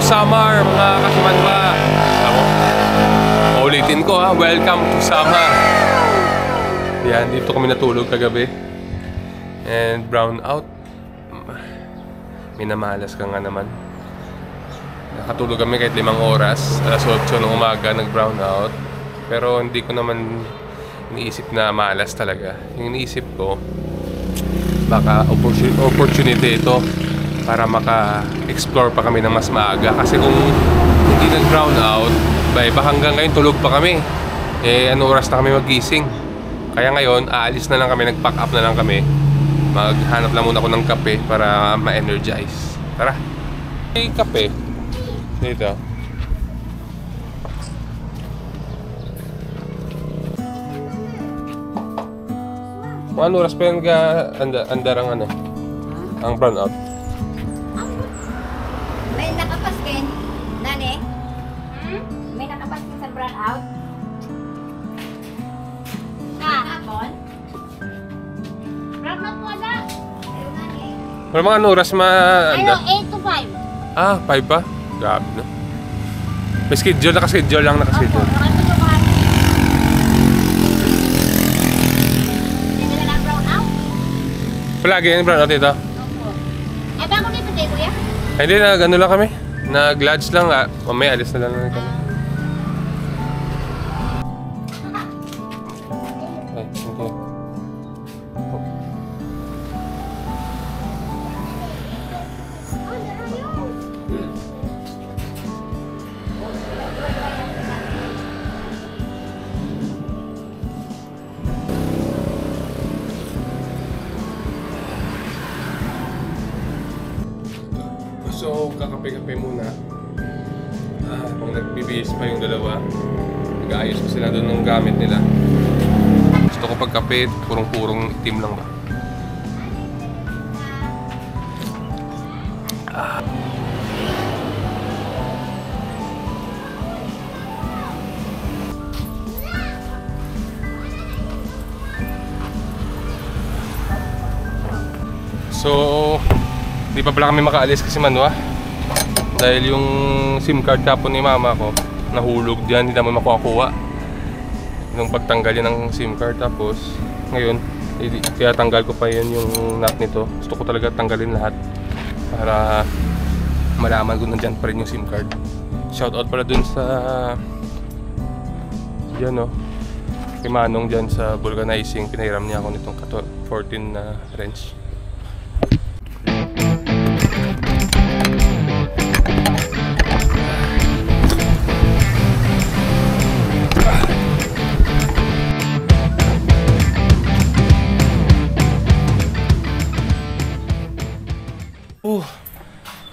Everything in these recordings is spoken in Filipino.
to summer, mga kasimanwa. Ako, ulitin ko ha, welcome to summer. Yan, dito kami natulog kagabi. And brown out. Minamalas ka nga naman. Nakatulog kami kahit 5 oras. Alas 8 ng umaga, nag-brown out. Pero hindi ko naman iniisip na malas talaga. Yung iniisip ko, baka opportunity ito para maka-explore pa kami ng mas maaga. Kasi kung hindi nag-brown out, baka hanggang ngayon tulog pa kami. Anong oras na kami magising? Kaya ngayon, aalis na lang kami, nag-pack up na lang kami. Maghanap lang muna ako ng kape para ma-energize. Tara! May kape. Dito. Kung ano oras pa yan ka andar ang ano? Ang brown out? May nakapaskin, Nani? May nakapaskin sa brown out? Hapon? Brown out wala. Ayun, Nani. Pero mga ano oras Ano, 8 to 5. Ah, 5 pa? Grabe na. May schedule, naka-schedule lang, naka-schedule. Opo, Palagi yan, brown out ito. opo. Eh, bago dito tayo, kuya? Ay, hindi, nag-ano lang kami. Nag-lodge lang. Mamaya, alis na lang kami. Ay, okay. So, kakape-kape muna. Kung nagbibihis pa yung dalawa, nag-aayos ko sila doon ng gamit nila. Gusto ko pagkape, purong-purong itim lang ba? So, di pa pala kami makaalis kasi manwa. Dahil yung SIM card kapon ni mama ko nahulog diyan, hindi naman makuha-kuha nung pagtanggal yan ng SIM card. Tapos ngayon, kaya tanggal ko pa yun yung nut nito. Gusto ko talaga tanggalin lahat para malaman ko nandyan pa rin yung SIM card. Shoutout pala dun sa yan o, kay Manong dyan sa vulcanizing. Pinahiram niya ako nitong 14 na wrench.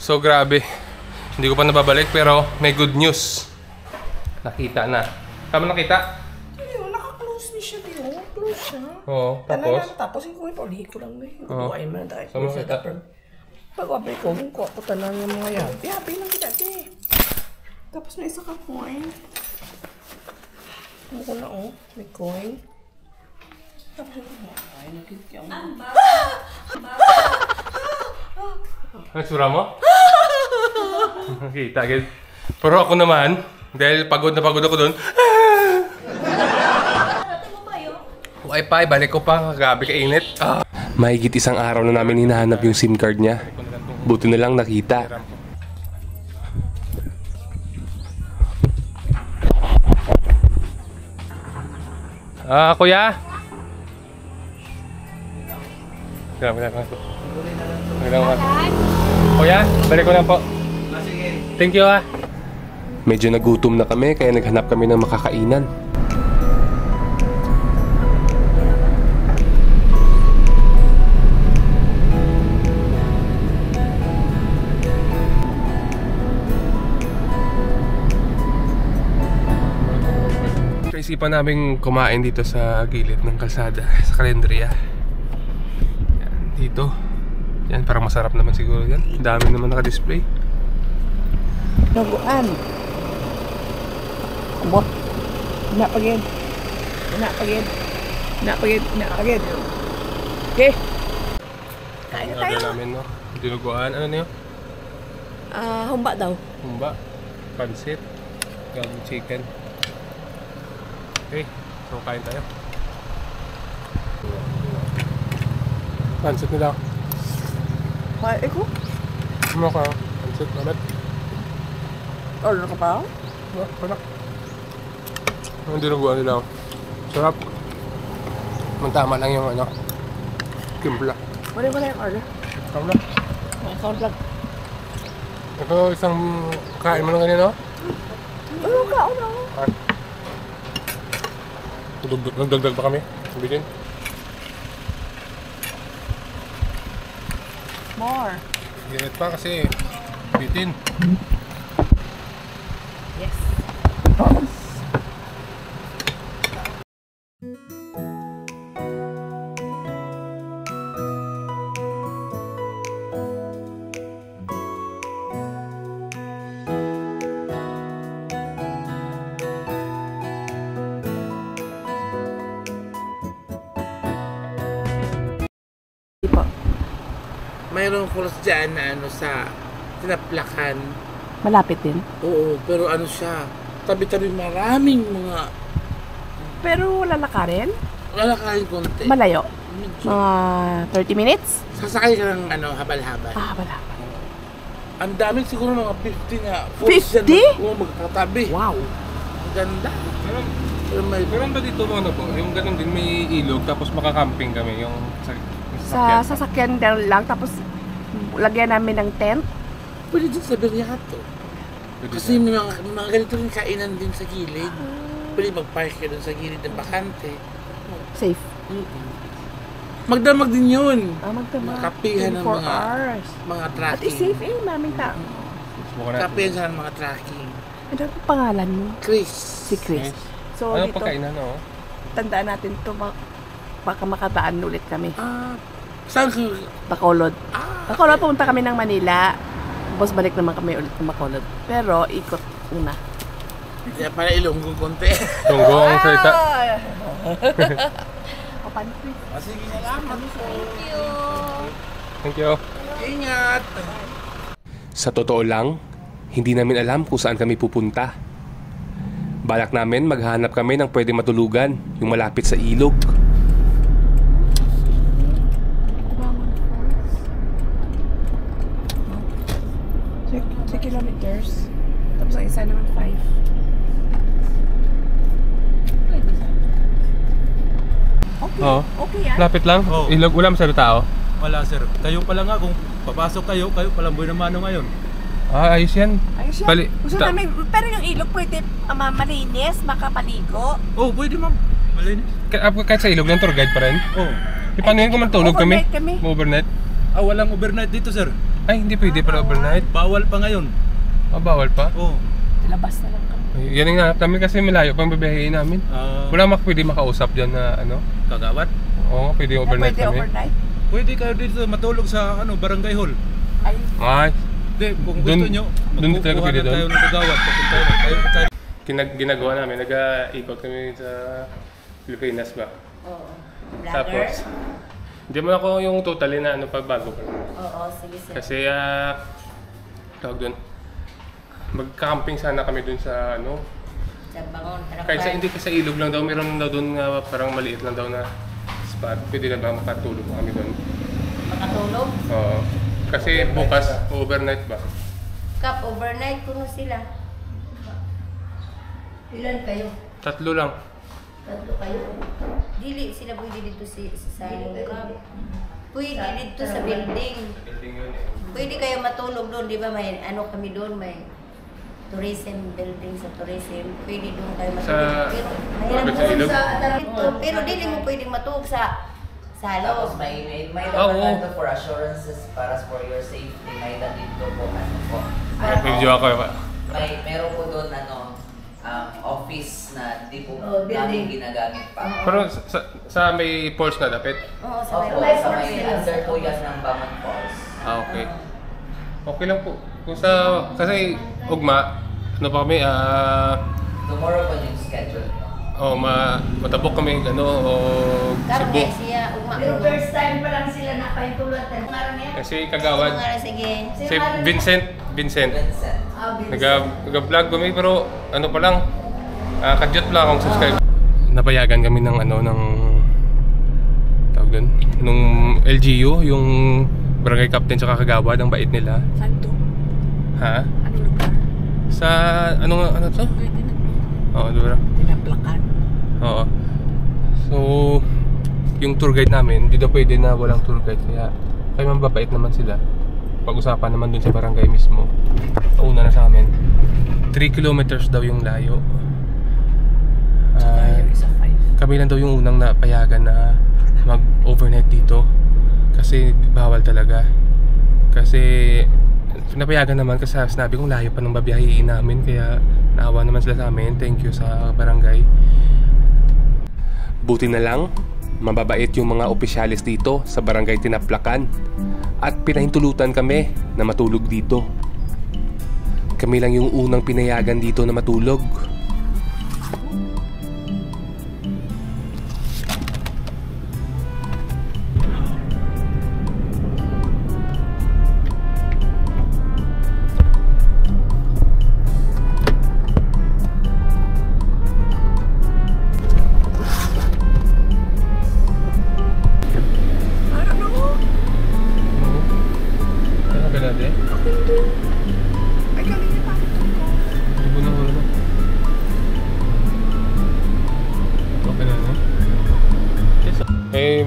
So grabe, hindi ko pa nababalik pero may good news. Nakita na. Tama nakita? Ayun, naka-close ni siya, Tio. Close siya. Oo, Tapos? tapos? Tapos yung kuwi, paulihin ko lang na yun. Oo. Bukain mo na tayo. Saan mo kita? Pag-wabay ko, kung kuha lang yung mga yan. Happy lang kita, Tio. Tapos may isa ka coin. Ano ko na, oh. May coin. Tapos yung ay, nagkikiyang mo. Ano sura mo? Nakita agad. Pero ako naman, dahil pagod na pagod ako doon. Wi-Fi, balik ko pa. Grabe kainit. Mahigit 1 araw na namin hinahanap yung SIM card niya. Buti na lang nakita. Kuya? Kuya, balik ko lang po. Thank you ah. Medyo nagutom na kami kaya naghanap kami ng makakainan. Isipan namin kumain dito sa gilid ng kalsada sa Calendria. Yan, dito. Yan, parang masarap naman siguro yan. Dami naman naka-display. Naguan. Abo. Napagid. Napagid. Napagid. Napagid. Okay. Kain na tayo. Namin, no? Dinuguan. Ano niyo? Humba daw. humba, pansit, gagawin chicken. Okay, so kain tayo. Pansit nila. Kaya ko? Ano ka? Pansit naman. Order ka pa? Wala. Ang dinuguan nila. Sarap. Tama lang yung ano. Kimpla. Wala yung order. Ikaw na. Account lang. Ito isang kain mo ng ganyan, no? Ano ka? Ano? Ah. Nagdagdag pa kami. Sabihin. More. Ginit pa kasi bitin. Yes. Mayroong course dyan na ano sa Tinaplakan. Malapit din. Oo, pero ano siya, tabi-tabi maraming mga Pero wala na ka rin? lalakarin konti. Malayo? Medyo. Mga 30 minutes? Sasakay ka ng ano, habal-habal. Ah, wala. Ang dami siguro mga 50 nga. 50? Oo, magkatabi. Wow. Ang ganda. Pero may Meron ba dito ano po? Yung ganun din may ilog tapos makakamping kami yung Sa sasakyan lang, tapos lagyan namin ng tent. pwede din sa Beriato. Kasi may mga ganito rin kainan din sa gilid. Pwede mag-park ka dun sa gilid ng bakante. Safe. Magdamag din yun. Magdamag. Kapihan ng 24 mga hours. mga At tracking. safe maming tao. Kapihan sa mga tracking. Ano ang pangalan mo? Chris. Si Chris. So Ano dito, pagkainan, no? tandaan natin ito, baka makataan ulit kami. Saan ka? Bacolod. Bacolod, pumunta kami ng Manila. Tapos balik naman kami ulit ng Bacolod. Pero ikot una. Kaya pala Ilonggo konti. Tunggo ang salita. Opan, Chris. Sige, salamat. Thank you. Ingat. Sa totoo lang, hindi namin alam kung saan kami pupunta. Balak namin maghanap kami ng pwede matulugan, yung malapit sa ilog. Sa kilometers. Tapos ang isa naman 5. Okay. Oo. Okay yan. Lapit lang? Oo. Ilog, wala masyado tao. Wala sir. Kayo pala nga kung papasok kayo pala buhay na mano ngayon. Ah, ayos yan. Ayos yan. Bali- Gusto ta- namin, pero yung ilog pwede malinis, makapaligo. Oh, pwede ma'am. Malinis. Kahit sa ilog ng tour guide pa rin. Oh. E, paano yun kung matulog kami? Overnight kami. Overnight? Walang overnight dito sir. Ay, hindi pwede para overnight. Bawal pa ngayon. Ah, bawal pa? Oh. Labas na lang kami. Yan ang hanap namin kasi malayo pang bibiyahin namin. Wala pwede makausap dyan na ano. Kagawad. Oo, pwede overnight Pwede kami. overnight? Pwede kayo dito matulog sa barangay hall. Ay, Ay, Hindi, kung Dun- gusto nyo, dun talaga magkukuha pwede na dun? tayo ng kagawad. Papunta tayo. ginagawa namin, nag-ikot kami sa Pilipinas ba? Oo. Tapos, hindi mo ako yung totally na ano pagbago pa. Oo, sige sir. Kasi, tawag doon, mag-camping sana kami dun sa ano, Sa Bangon, kahit sa, hindi kasi sa ilog lang daw, meron daw dun parang maliit lang daw na spot. Pwede na ba makatulog kami dun? Makatulog. Oo. Kasi bukas, overnight ba? Kap, overnight ko na sila. Ilan kayo? 3 lang. Tatlo kayo. Dili sila pwede dito sa Kap. Pwede dito sa building. Pwede kayo matulog doon, di ba? May ano kami doon, may tourism building sa tourism. Pwede doon kayo matulog. Pero mahirap sa ilog? pero dili mo pwedeng matulog sa Tapos loob. may Oo. department for assurances para for your safety. May nandito po, ano po. Video ako ba? Meron po doon, office na di po Oh, namin building. ginagamit pa. Pero sa may force na dapit? Oo, sa Opo, may sa may under po yan ng Bangon Falls. Ah, okay. Okay lang po. Kung kasi ugma, ano pa kami, Tomorrow po yung schedule nyo. matabok kami, ano, o Karon Cebu. kay siya ugma. Pero first time pa lang sila nakahintulot. Ngayon niya. Kasi kagawad, Sige. si Vincent. Vincent. Nag-vlog kami pero ano pa lang, kadyot lang akong subscribe. Napayagan kami ng tawag doon, nung LGU, yung barangay captain tsaka kagawad, ang bait nila. Saan to? Ha? Ano lugar? Sa ano to? Pwede na. Oo, diba? Tinaplakan. Oo. So, yung tour guide namin, hindi daw pwede na walang tour guide. Kaya mababait naman sila. Pag-usapan naman dun sa barangay mismo. Una na sa amin. 3 kilometers daw yung layo. Yung isa 5. Kami lang daw yung unang napayagan na mag-overnight dito. Kasi bawal talaga. Kasi napayagan naman kasi sinabi kong layo pa ng babiyahiin namin. Kaya naawa naman sila sa amin. Thank you sa barangay. Buti na lang, mababait yung mga opisyalis dito sa barangay Tinaplakan. At pinahintulutan kami na matulog dito. Kami lang yung unang pinayagan dito na matulog.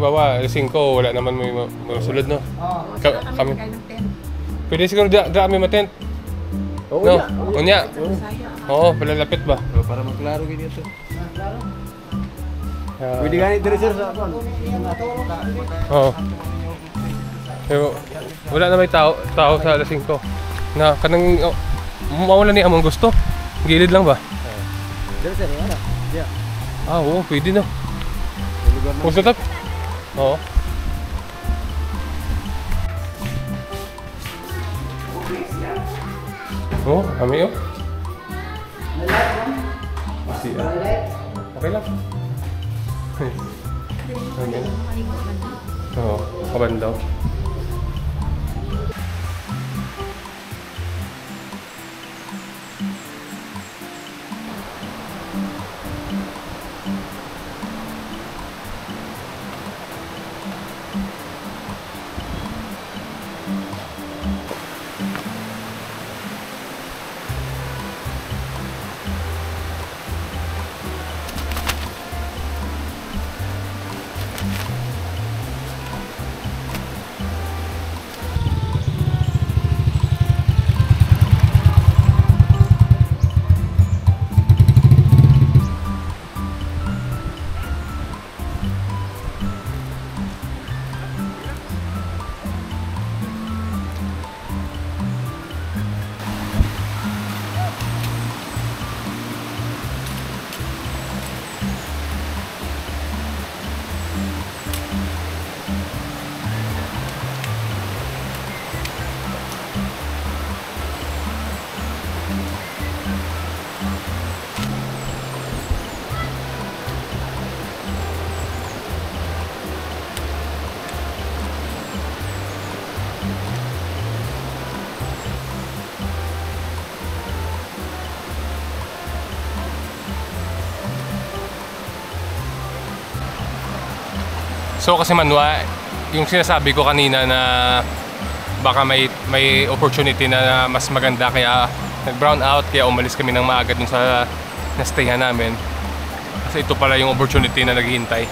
Bawa, 5, wala naman may masulod, no? Kami. Pwede siguro kami matent. Oo, no? Unya. Oo, palalapit ba? Para maklaro ganito. Pwede ganit dire sir sa ako. Oo. Pero wala na may tao sa 5. Na kanang mawala ni among gusto. Gilid lang ba? Dire sir, wala. Yeah. Oo, pwede na. Kung sa tap. Oo. Oh, kami yun. Okay lang. Oo, kaban daw. So kasi Manwa, yung sinasabi ko kanina na baka may opportunity na mas maganda kaya nag-brown out, kaya umalis kami ng maaga dun sa na-stayhan namin. Kasi ito pala yung opportunity na naghihintay.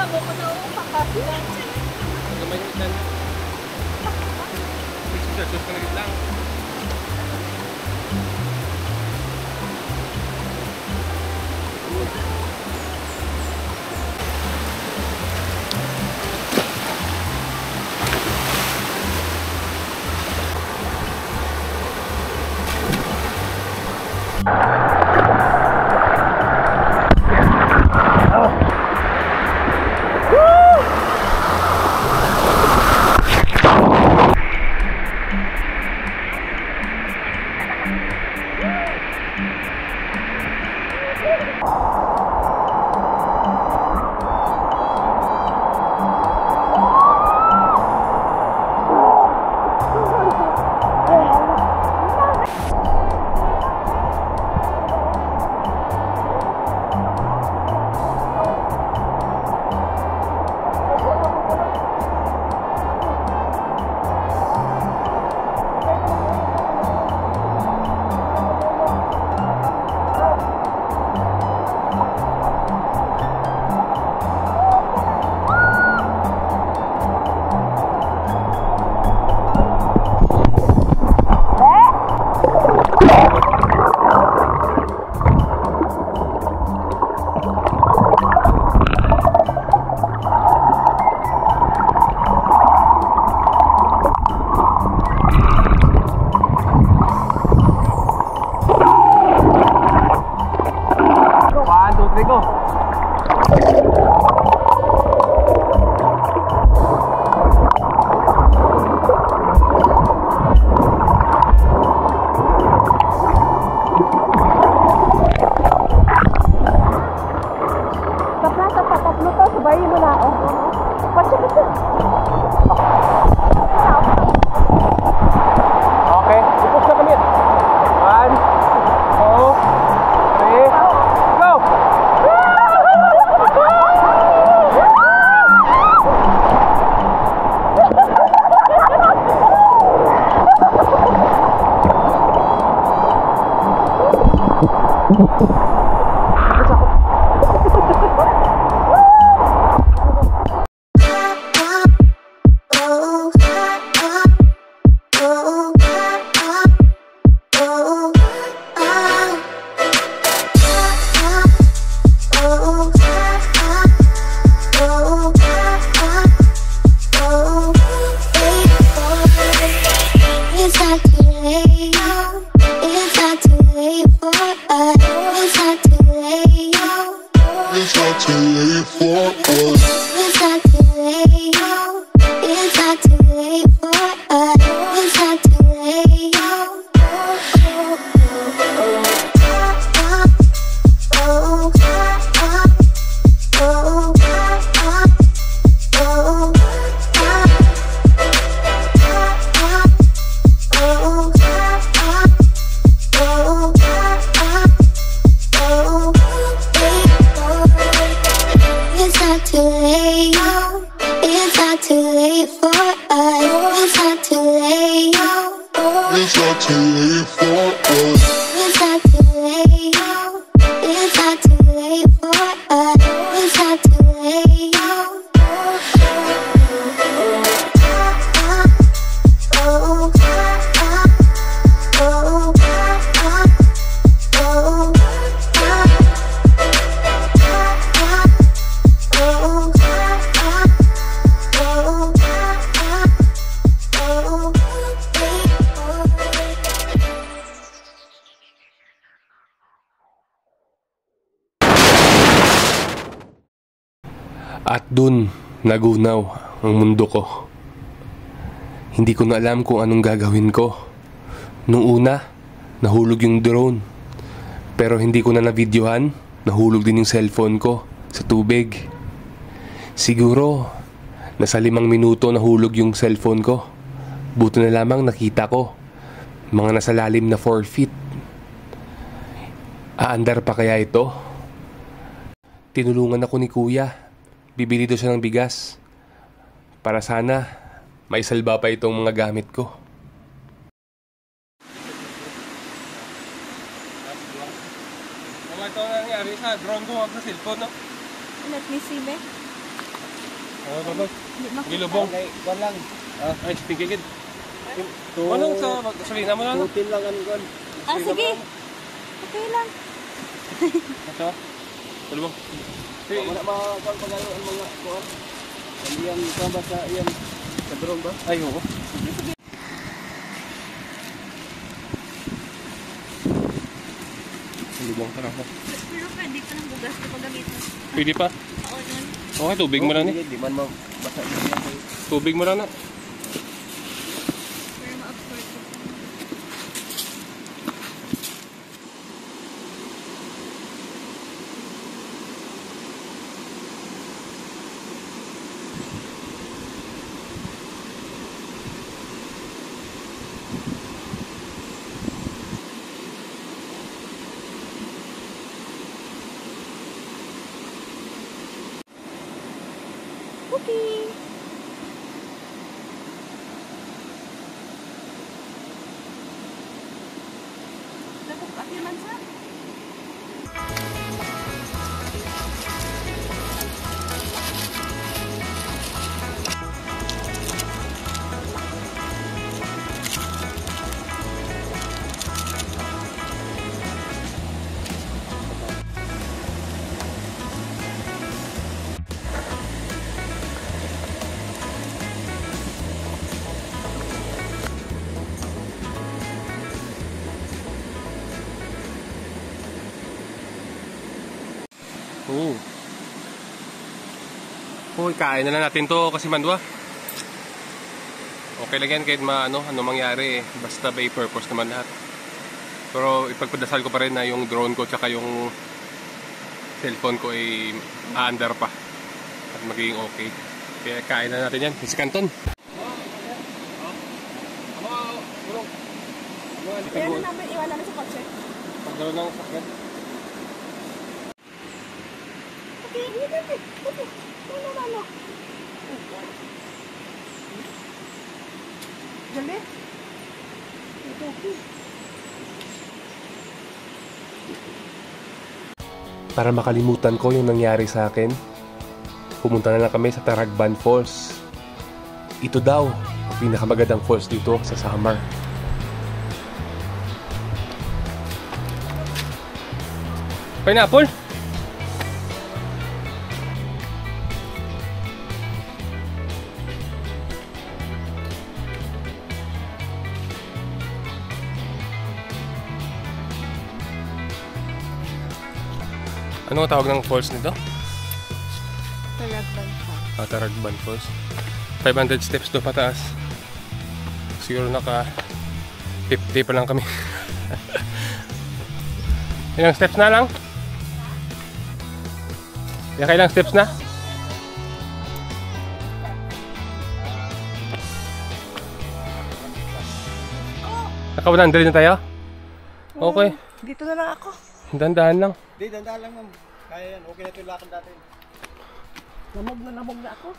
mo ko na upakasi. Gamay yung itan. Sus ka na lang. At dun, nagunaw ang mundo ko. Hindi ko na alam kung anong gagawin ko. Nung una, nahulog yung drone. Pero hindi ko na na-videohan, nahulog din yung cellphone ko sa tubig. Siguro, nasa 5 minuto nahulog yung cellphone ko. Buto na lamang nakita ko. Mga nasa lalim na 4 feet. Aandar pa kaya ito? Tinulungan ako ni Kuya. Bibili daw siya ng bigas para sana may salba pa itong mga gamit ko. Ito nangyari sa drone ko sa cellphone, no? Let me see, be. Oh, babag. Gilubong. Okay, kuwan lang. Ay, tingkigid. Anong sa gasolina mo na? Putin lang ang kuwan. Sige. Okay lang. Ito? Gilubong. Wala makakuan pagano ang mga kuwan. Ang iyang kuwan ba sa iyang sa drone ba? Ay, oo. Gilubong ka lang po. Pero pwede pa ng bugas ko pagamitan. Pwede pa? Oo nun. Okay, tubig mo lang ni. Di man mabasa niya. Tubig mo lang na. Pero ma-absorb ko. Okay. Nakapati man sa? Oo. Uy, kain na lang natin to kasi mandwa. Okay lang yan kahit ano mangyari eh. Basta may purpose naman lahat. Pero ipagpadasal ko pa rin na yung drone ko tsaka yung cellphone ko ay aandar pa. At magiging okay. Kaya kain na natin yan. Si Canton. Kaya na namin, iwan namin sa kotse. Pagdalo ng sakyan. Okay, okay. Ano. Jali? Okay. Para makalimutan ko yung nangyari sa akin, pumunta na lang kami sa Taragban Falls. Ito daw ang pinakamagandang falls dito sa Samar. Pineapple? Ano ang tawag ng falls nito? Taragban pa. Taragban Falls. 500 steps do pataas. Siguro naka 50 pa lang kami. Ilang steps na lang? Ilang steps na? Naka 100 na tayo? Okay. Dito na lang ako. Dandahan lang. Di, dandahan lang ma'am. Kaya yan, okay na ito yung lakad natin. Namog na ako.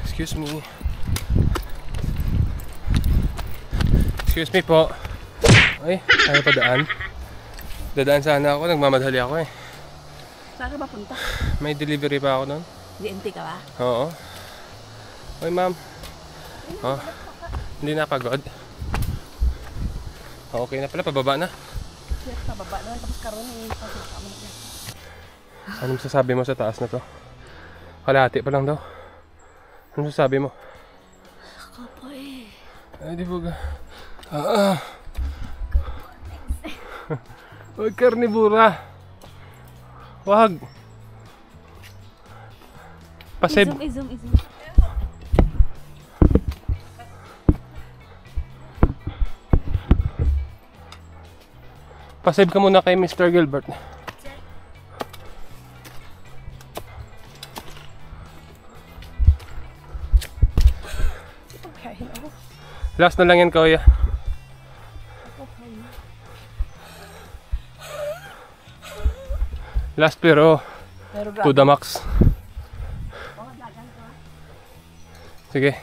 Excuse me. Excuse me po. Ay, ayaw pa daan. Dadaan sana ako, nagmamadali ako eh. Saan ka ba punta? May delivery pa ako nun. DNT ka ba? Oo. Oy ma'am. Oh, hindi na pagod. Okay na pala, pababa na. Yes, pababa na. Tapos karoon yung pagkakama na. Anong sasabi mo sa taas na to? Kalahati pa lang daw. Anong sasabi mo? Ako po eh. Ay, di ba? Huwag karnibura. Wag. Pasave. Izom. Pasave ka muna kay Mr. Gilbert. Last na lang yan, kuya. Last pero Pero to the max. Sige.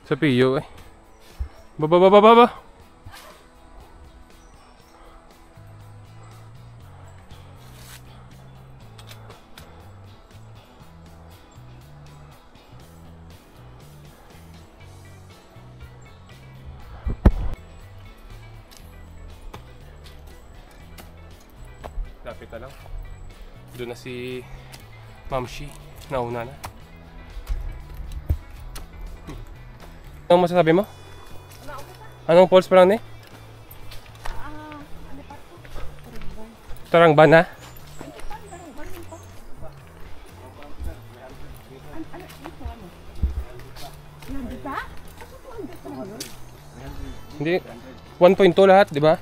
Sa piyo eh. Baba. Lapit na lang. Doon na si Ma'am Shi. Nauna na. Anong masasabi mo? Anong falls pa lang eh? Tarangban ha? Hindi. 1.2 lahat, di ba?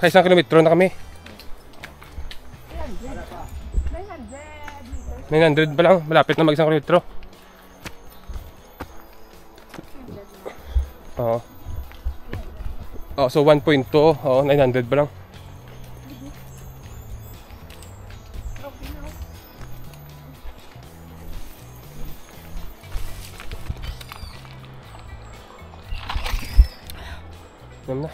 Kaya isang kilometro na kami. 900 pa lang. Malapit na mag isang kilometro. Oo. Oh, so 1.2. Oo, 900 pa lang. Alam na.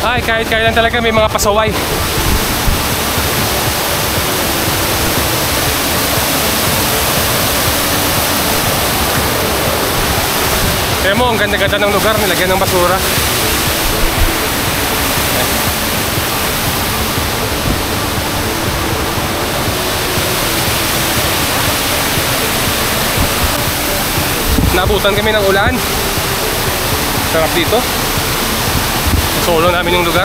Ay, kahit kailan talaga may mga pasaway. Kaya mo, ang ganda-ganda ng lugar, nilagyan ng basura. Nabutan kami ng ulan. Sarap dito. Solo namin yung lugar.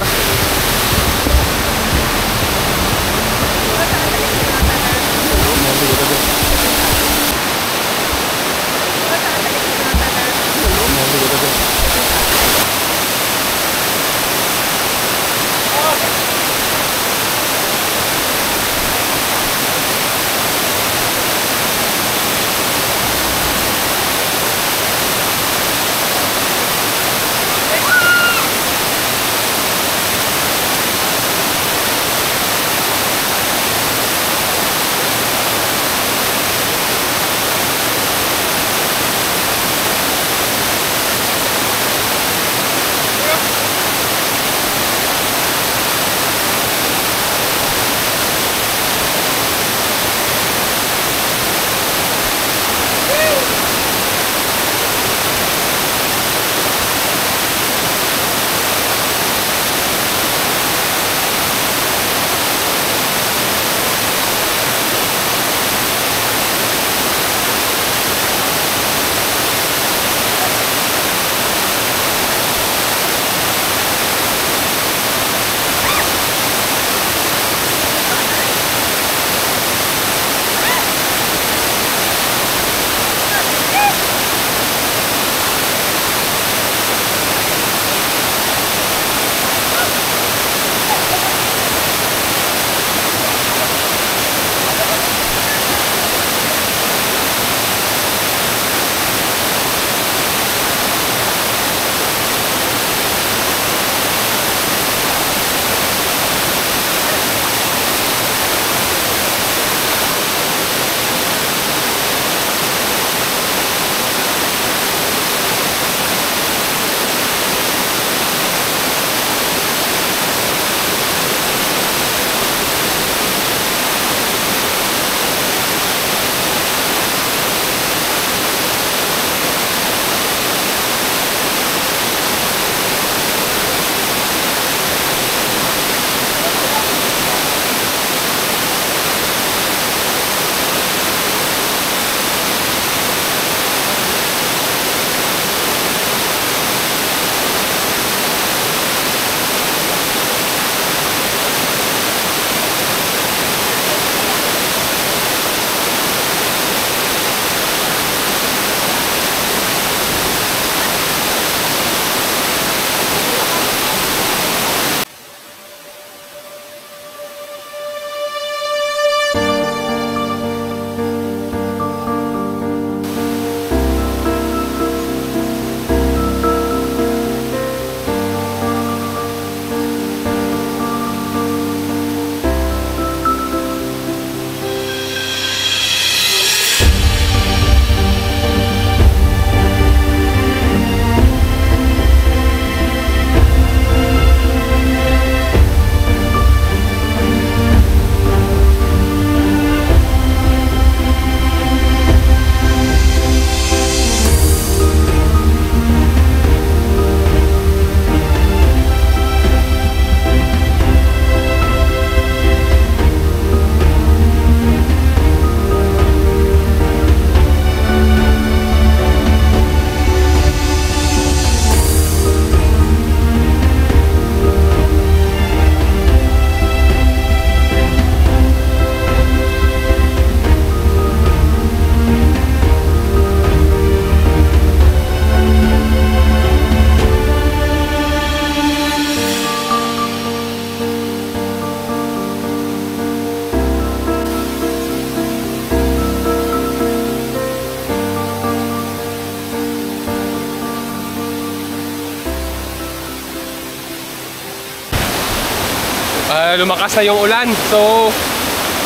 lumakas na yung ulan. So,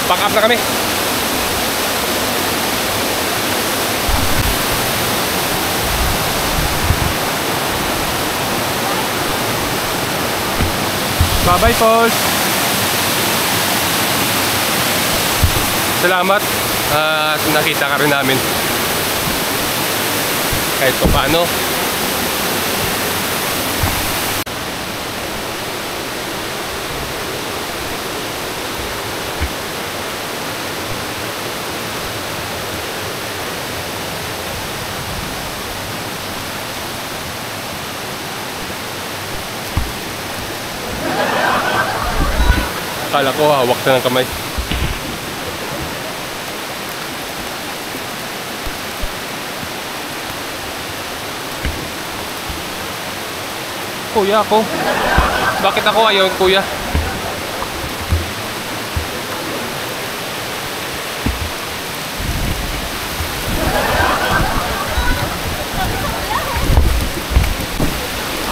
pack up na kami. Bye-bye, Falls. Salamat at nakita ka rin namin. Kahit pa paano. Akala ko hawak na ng kamay. Kuya ako. Bakit ako ayaw, kuya?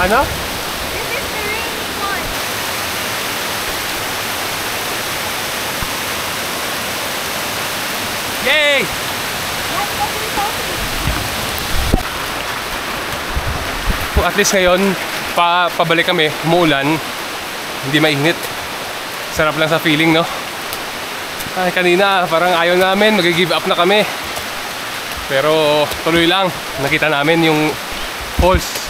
Ano? Yay! At least ngayon, pabalik kami, umuulan, hindi mainit. Sarap lang sa feeling, no? Ay, kanina, parang ayaw namin, mag-give up na kami. Pero tuloy lang, nakita namin yung falls.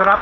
Sarap.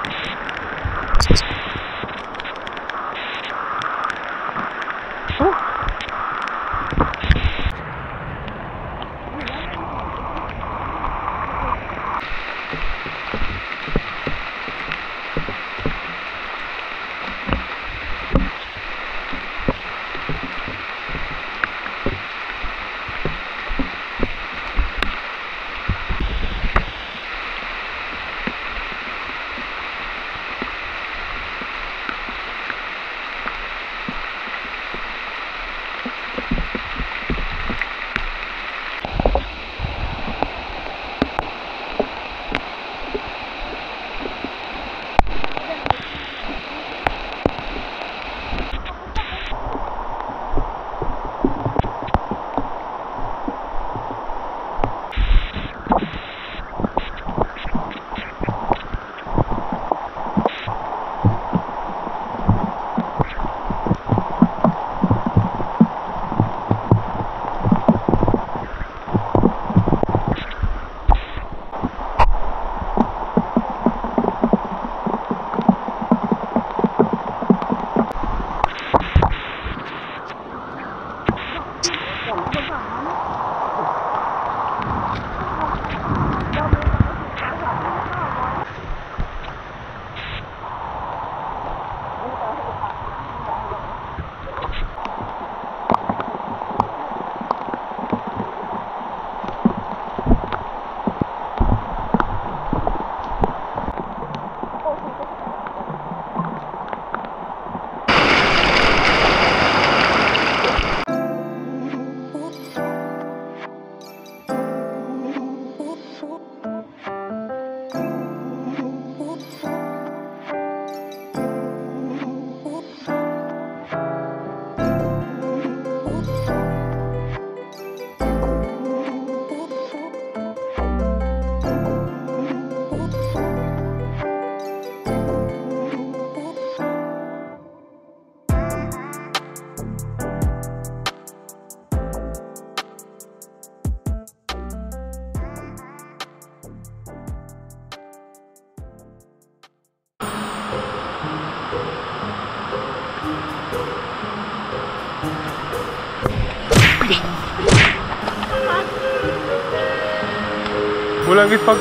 Walang ipag...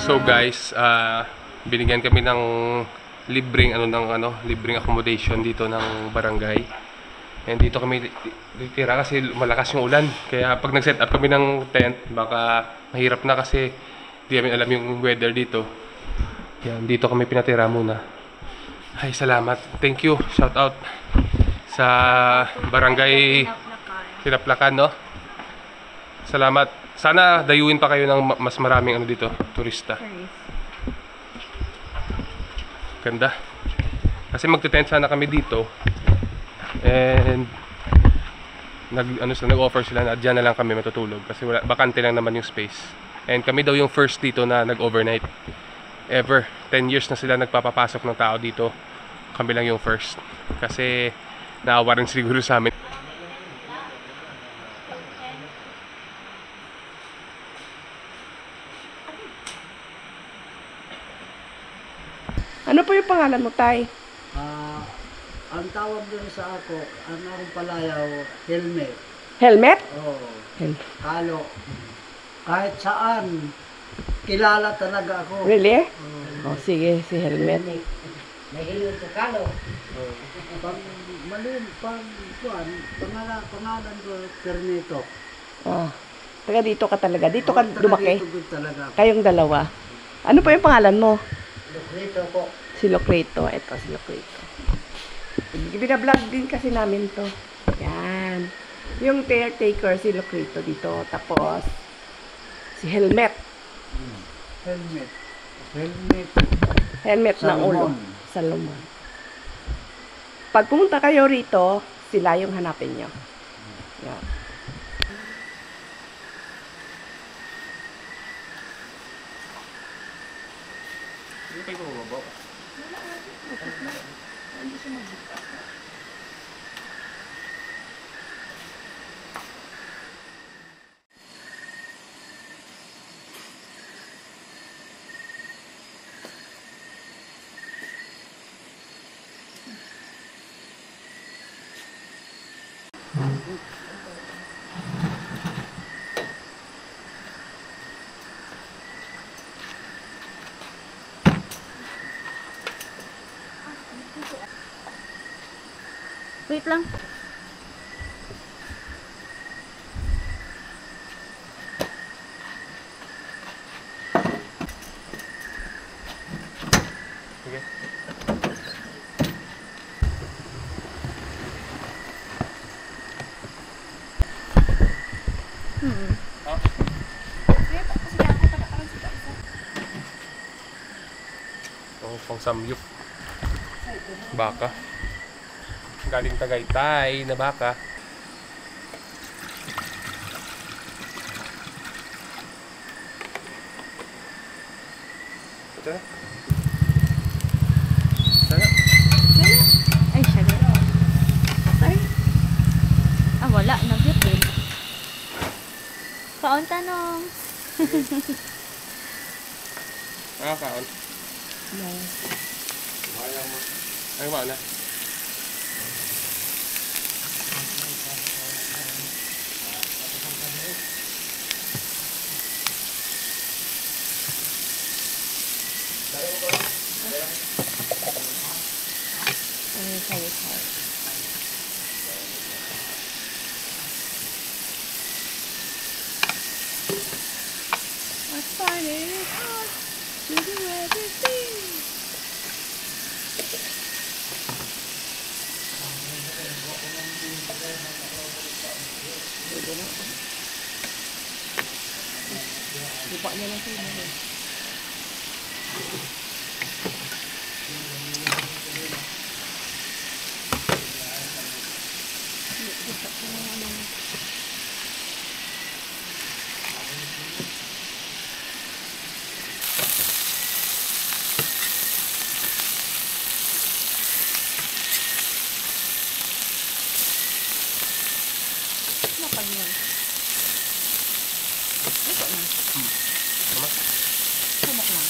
So guys, binigyan kami ng libreng libreng accommodation dito ng barangay. And dito kami titira kasi malakas yung ulan. Kaya pag nag-set up kami ng tent, baka mahirap na kasi di namin alam yung weather dito. Yan, dito kami pinatira muna. Ay, salamat. Thank you. Shout out sa barangay Tinaplakan, no? Salamat. Sana dayuin pa kayo ng mas maraming dito, turista. Ganda. Kasi magte-tent sana kami dito. And nag-offer sila na diyan na lang kami matutulog kasi bakante lang naman yung space. And kami daw yung first dito na nag-overnight. Ever. 10 years na sila nagpapapasok ng tao dito. Kami lang yung first. Kasi naawa rin siguro sa amin. Ano po yung pangalan mo, Tay? Ang tawag doon sa ako, ang akong palayaw, helmet. Helmet? Oo. Helmet. Kalo. Kahit saan, kilala talaga ako. Really? Oh, sige, si Helmet. Nahilot ko kalo. Pag malim, pangalan ko, Pernito. Oh. Taga dito ka talaga. Dito ka lumaki. Dito talaga ako. Kayong dalawa. Ano po yung pangalan mo? Lukrito ko. Si Locreto. Ito, si Locreto. Binablog din kasi namin to. Yan. Yung caretaker, si Locreto dito. Tapos, si Helmet. Helmet. Helmet. Helmet ng ulo. Salomon. Salomon. Pag pumunta kayo rito, sila yung hanapin nyo. Yan. Wait lang. Oh, pang samyup. Baka. Galing Tagaytay na baka. Ito na. Sana. Ay, siya na. Ay. Ah, wala. Nag-yut din. Kaon tanong. Kaon. No. Ay, wala na. Lupa niya lang sila. Napag niya. Ito na. Sumak lang.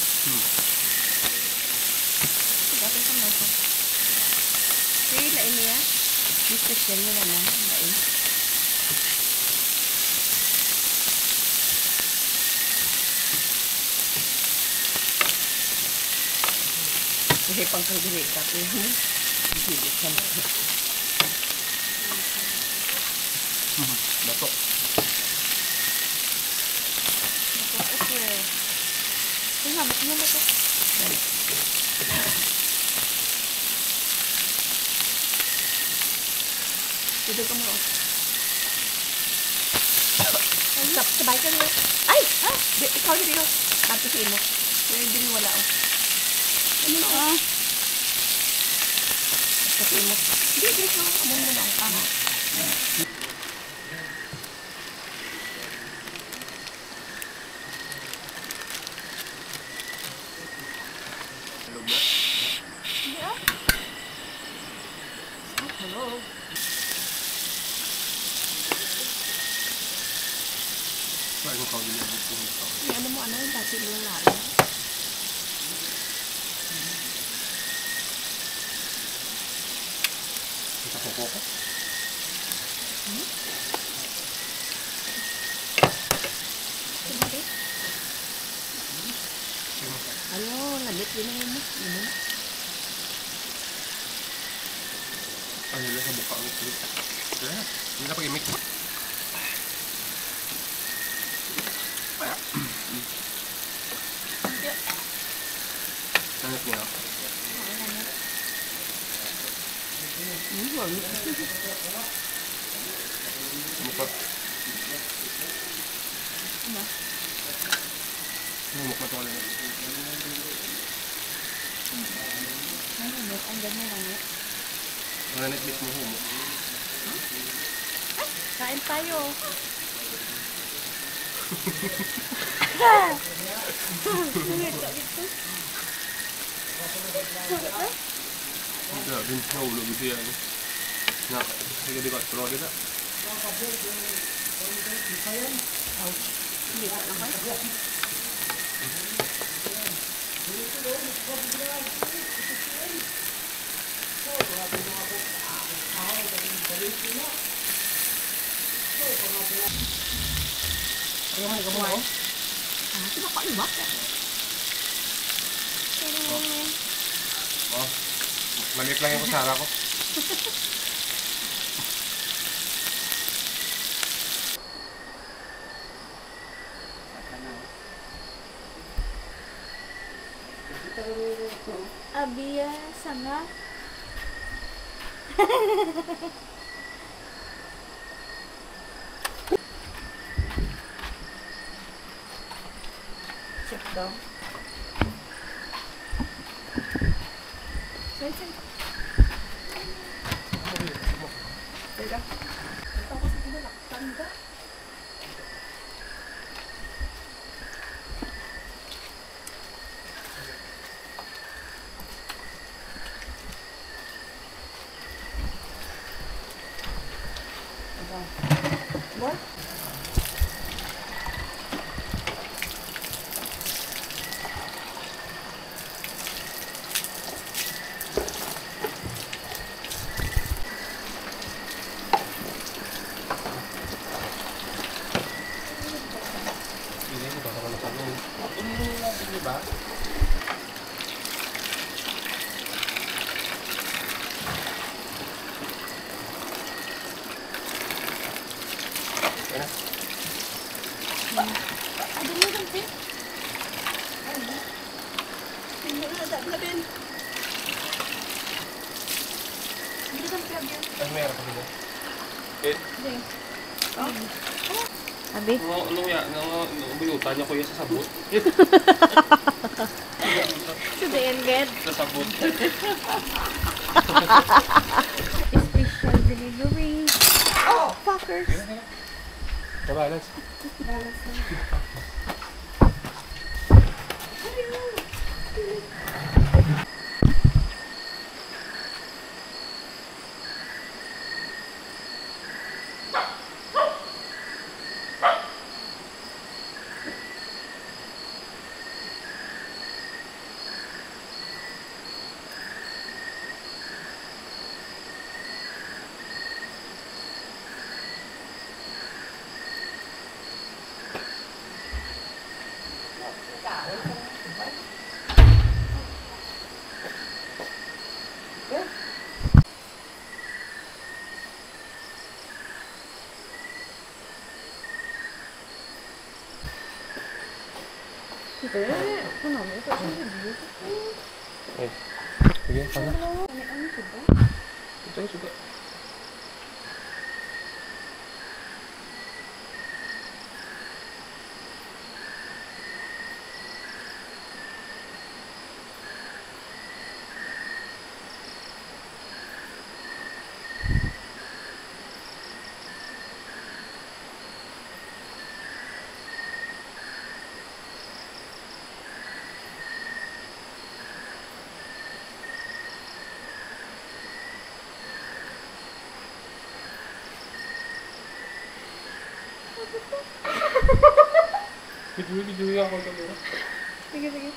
Dapat sa mo ito. Sige, lain niya. May special nyo naman. Lain. Kasi pang kagiri ka. Sige, sama. Bato. Tingnan, tingnan mo ito. Dito ka mo. Sabay ka rin. Ay! Ah! Ikaw dito. Tatusin mo. Hindi mo wala. Ano na? Tatusin mo. Hindi ko. Amo mo na. Tama. Hello. Bakit mo kawin yung dito? Ano mo, ano yung dati mo lalo? Kita ko ko? Ano, lamit yun na yun mo. Ano lang sa mukha ang kulit. Kaya, hindi na pag-imik. Sangat niya ako. Mukha. Ano mukha to lang? Ang ganyan lang. Wala na mismo humo. Kain tayo. Grabe, nahulog siya. Na, sige di ba? Pero kita. Oh, maliit lang yung kusara ko. Abiya, sanga. Sit down. What? Hindi mo ba ako na tanong? Tumulong lang, di ba? Ay, meron pa sila. Abi. Ano yan? Buyutan niya kuya sa sabot. To the end, get. Sa sabot. Special delivery. Oh, fuckers. Kabalance. Ako naman, ito siya hindi. Eh. Sige, sana. Ano siya ba? Ito, sige. Video ako talaga. Sige, sige.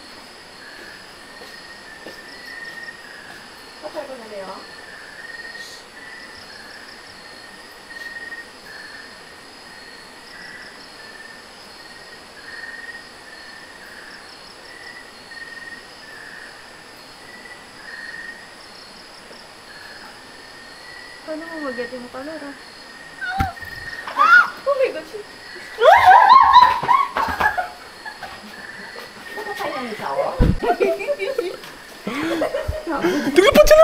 Okay ko na rin, oh. Paano mo mag-get yung camera? Oh my God! Naglupad siya!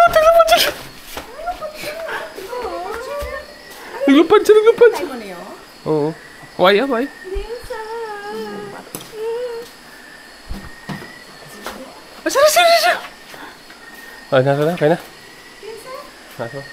Naglupad siya! Naglupad! Ay mo na yun? Oo. Why? Why? Siya! Ay, nasa na? Kaya na? Nasa.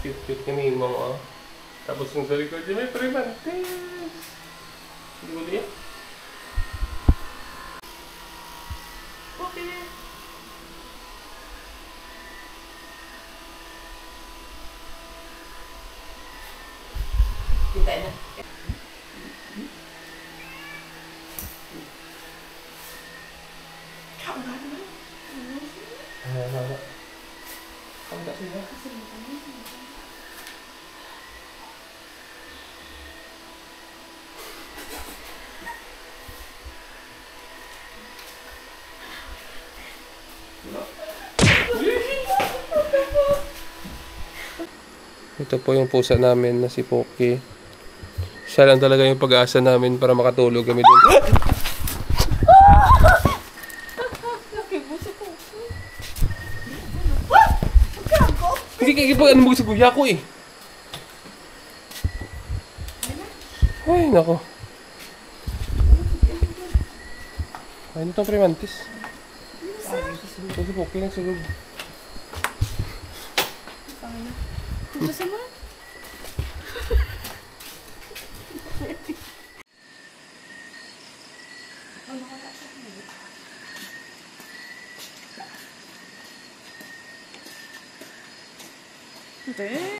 Cute ka ni Imong, oh. Tapos yung sa likod niya may primantes. Hindi mo diyan? Okay. Kita na. Ang kasi na. Ito po yung pusa namin na si Poki. Siya lang talaga yung pag-asa namin para makatulog kami doon. Hindi kayo pag ano mo sa guya ko eh. Ay, nako. Ay, ano itong primantis? Ito si Poki lang sa loob. Gusto mo? Hindi.